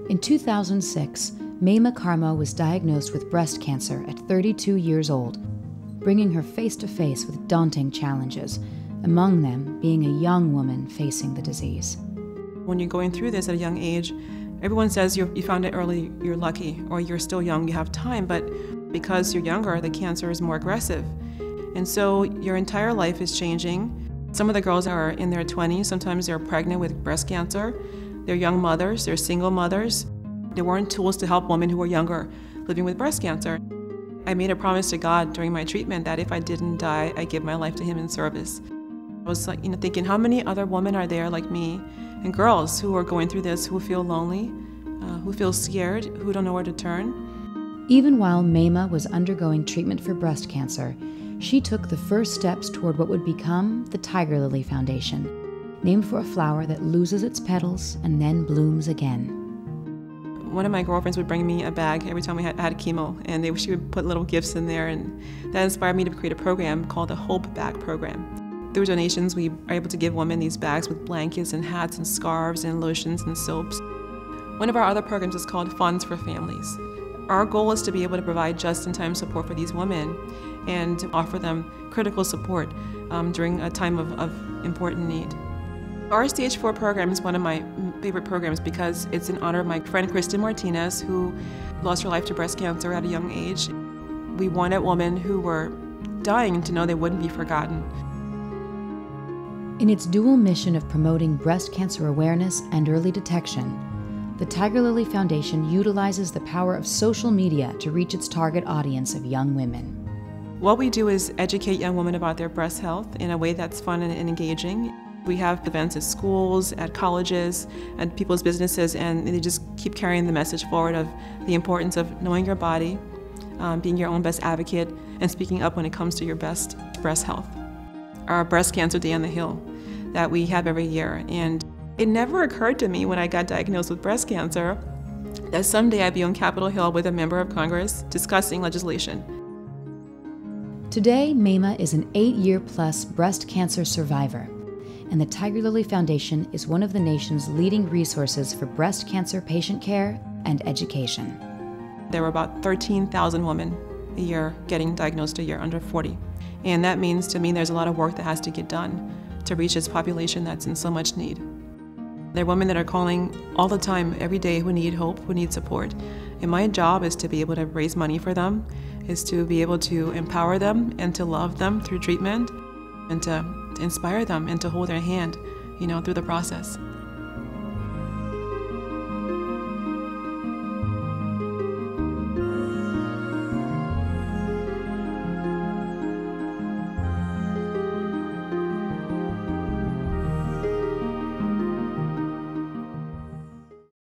In 2006, Maimah Karmo was diagnosed with breast cancer at 32 years old, bringing her face to face with daunting challenges, among them being a young woman facing the disease. When you're going through this at a young age, everyone says you found it early, you're lucky, or you're still young, you have time, but because you're younger, the cancer is more aggressive. And so your entire life is changing. Some of the girls are in their 20s, sometimes they're pregnant with breast cancer. They're young mothers, they're single mothers. There weren't tools to help women who were younger living with breast cancer. I made a promise to God during my treatment that if I didn't die, I'd give my life to Him in service. I was thinking, how many other women are there like me, and girls who are going through this, who feel lonely, who feel scared, who don't know where to turn. Even while Maimah was undergoing treatment for breast cancer, she took the first steps toward what would become the Tigerlily Foundation, named for a flower that loses its petals and then blooms again. One of my girlfriends would bring me a bag every time I had chemo, and she would put little gifts in there, and that inspired me to create a program called the Hope Bag Program. Through donations, we are able to give women these bags with blankets and hats and scarves and lotions and soaps. One of our other programs is called Funds for Families. Our goal is to be able to provide just-in-time support for these women and to offer them critical support during a time of important need. Our Stage 4 program is one of my favorite programs because it's in honor of my friend Kristen Martinez, who lost her life to breast cancer at a young age. We wanted women who were dying to know they wouldn't be forgotten. In its dual mission of promoting breast cancer awareness and early detection, the Tigerlily Foundation utilizes the power of social media to reach its target audience of young women. What we do is educate young women about their breast health in a way that's fun and engaging. We have events at schools, at colleges, at people's businesses, and they just keep carrying the message forward of the importance of knowing your body, being your own best advocate, and speaking up when it comes to your best breast health. Our Breast Cancer Day on the Hill that we have every year, and it never occurred to me when I got diagnosed with breast cancer that someday I'd be on Capitol Hill with a member of Congress discussing legislation. Today, Maimah is an 8-year-plus breast cancer survivor, and the Tigerlily Foundation is one of the nation's leading resources for breast cancer patient care and education. There were about 13,000 women a year getting diagnosed a year under 40. And that means to me there's a lot of work that has to get done to reach this population that's in so much need. There are women that are calling all the time, every day, who need hope, who need support. And my job is to be able to raise money for them, is to be able to empower them and to love them through treatment and to inspire them and to hold their hand, through the process.